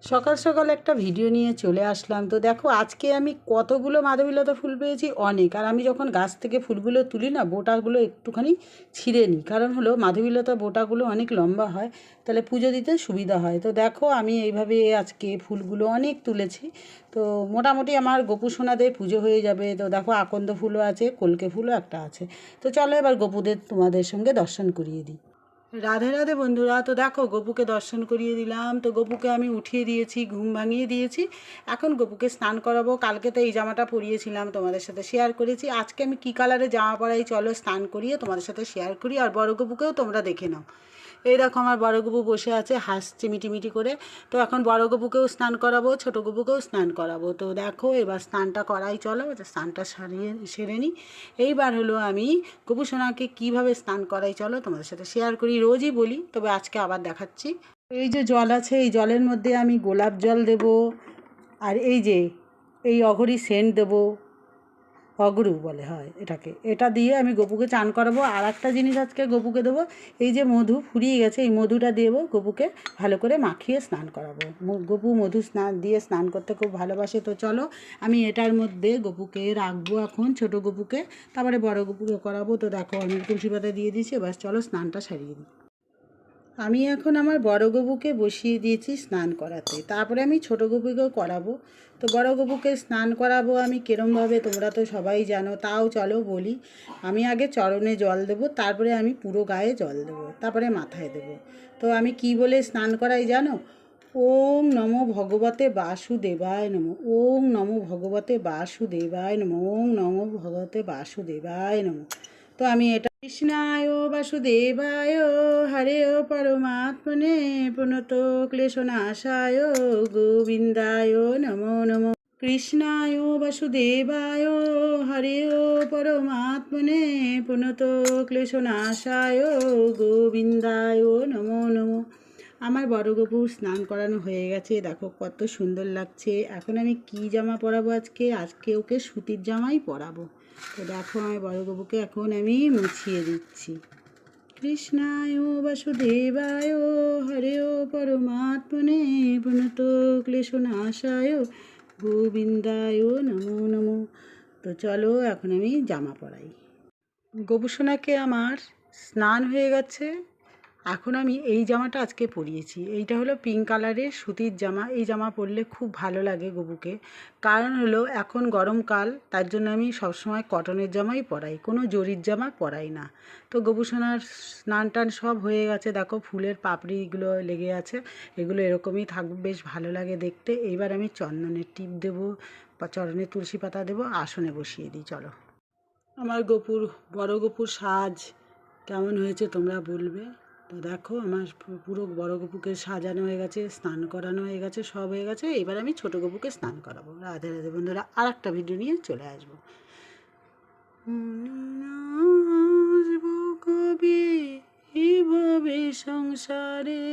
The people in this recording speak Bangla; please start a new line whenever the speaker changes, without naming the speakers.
সকাল সকাল একটা ভিডিও নিয়ে চলে আসলাম। তো দেখো আজকে আমি কতগুলো মাধবীলতা ফুল পেয়েছি, অনেক। আর আমি যখন গাছ থেকে ফুলগুলো তুলি না, বোটাগুলো একটুখানি ছিঁড়ে নিই, কারণ হলো মাধবীলতা বোটাগুলো অনেক লম্বা হয়, তাহলে পুজো দিতে সুবিধা হয়। তো দেখো আমি এইভাবে আজকে ফুলগুলো অনেক তুলেছি। তো মোটামুটি আমার গোপু সোনাদের পুজো হয়ে যাবে। তো দেখো আকন্দ ফুলও আছে, কলকে ফুলও একটা আছে। তো চলো এবার গোপুদের তোমাদের সঙ্গে দর্শন করিয়ে দিই। রাধে রাধে বন্ধুরা। তো দেখো গপুকে দর্শন করিয়ে দিলাম। তো গপুকে আমি উঠিয়ে দিয়েছি, ঘুম ভাঙিয়ে দিয়েছি। এখন গপুকে স্নান করাবো। কালকে তো এই জামাটা পরিয়েছিলাম, তোমাদের সাথে শেয়ার করেছি। আজকে আমি কী কালারের জামা পরাই চলো স্নান করিয়ে তোমাদের সাথে শেয়ার করি। আর বড় গপুকেও তোমরা দেখে নাও। এই দেখো আমার বড় গপু বসে আছে, হাসছে মিটিমিটি করে। তো এখন বড় গপুকেও স্নান করাবো, ছোটো গপুকেও স্নান করাবো। তো দেখো এবার স্নানটা করাই চলো, স্নানটা সেরে নিই। এইবার হলো আমি গপু সোনাকে কীভাবে স্নান করাই চলো তোমাদের সাথে শেয়ার করি। রোজই বলি, তবে আজকে আবার দেখাচ্ছি। এই যে জল আছে, এই জলের মধ্যে আমি গোলাপ জল দেব। আর এই যে এই অঘরি সেন্ট দেবো, অগরু বলে হয় এটাকে। এটা দিয়ে আমি গপুকে চান করাবো। আর একটা জিনিস আজকে গপুকে দেবো, এই যে মধু ফুরিয়ে গেছে, এই মধুটা দেবো গপুকে ভালো করে মাখিয়ে স্নান করাবো। গপু মধু স্নান করতে খুব ভালোবাসে। তো চলো আমি এটার মধ্যে গপুকে রাখবো এখন, ছোটো গপুকে, তারপরে বড় গপুকে করাবো। তো দেখো আমি তুলসী পাতা দিয়ে দিয়েছি, এবার চলো স্নানটা সারিয়ে দিই। আমি এখন আমার বড় গপুকে বসিয়ে দিয়েছি স্নান করাতে, তারপরে আমি ছোটো গপুকেও করাবো। তো বড় গপুকে স্নান করাবো আমি কীরমভাবে তোমরা তো সবাই জানো, তাও চলো বলি। আমি আগে চরণে জল দেবো, তারপরে আমি পুরো গায়ে জল দেবো, তারপরে মাথায় দেবো। তো আমি কি বলে স্নান করাই জানো? ওং নমো ভগবতে বাসুদেবায় নমঃ, ওং নমো ভগবতে বাসুদেবায় নমঃ, ওং নমো ভগবতে বাসুদেবায় নমঃ। তো আমি এটা কৃষ্ণায় বাসুদেবায় হরেও পরমাত্মনে প্রণত ক্লেশনাশায় গোবিন্দায় নমো নমঃ। কৃষ্ণায় বাসুদেবায় হরেও পরমাত্মনে প্রণত ক্লেশনাশায় গোবিন্দায় নমো নমঃ। আমার বড় গপুর স্নান করানো হয়ে গেছে, দেখো কত সুন্দর লাগছে। এখন আমি কি জামা পরাবো আজকে ওকে সুতির জামাই পরাবো। তো দেখো আমার বড় গপুকে এখন আমি মুছিয়ে দিচ্ছি। কৃষ্ণায় বাসুদেবায় হরেও পরমাত্মনে প্রণত ক্লেশনাশায় গোবিন্দায় নমো নমঃ। তো চলো এখন আমি জামা পরাই। গপুসোনাকে আমার স্নান হয়ে গেছে। এখন আমি এই জামাটা আজকে পরিয়েছি, এইটা হলো পিঙ্ক কালারের সুতির জামা। এই জামা পরলে খুব ভালো লাগে গপুকে, কারণ হলো এখন গরমকাল, তার জন্য আমি সবসময় কটনের জামাই পরাই, কোনো জরির জামা পরাই না। তো গপুসোনার স্নান টান সব হয়ে গেছে, দেখো ফুলের পাপড়িগুলো লেগে আছে, এগুলো এরকমই থাকবে, বেশ ভালো লাগে দেখতে। এইবার আমি চন্দনের টিপ দেবো বা চরণে তুলসী পাতা দেবো, আসনে বসিয়ে দিই। চলো আমার বড় গপুর সাজ কেমন হয়েছে তোমরা বলবে। তো দেখো আমার পুরো বড় গপুকে সাজানো হয়ে গেছে, স্নান করানো হয়ে গেছে, সব হয়ে গেছে। এবার আমি ছোটো গপুকে স্নান করাবো। রাধে রাধে বন্ধুরা, আর একটা ভিডিও নিয়ে চলে আসবো। আসবো কবে এভাবে সংসারে,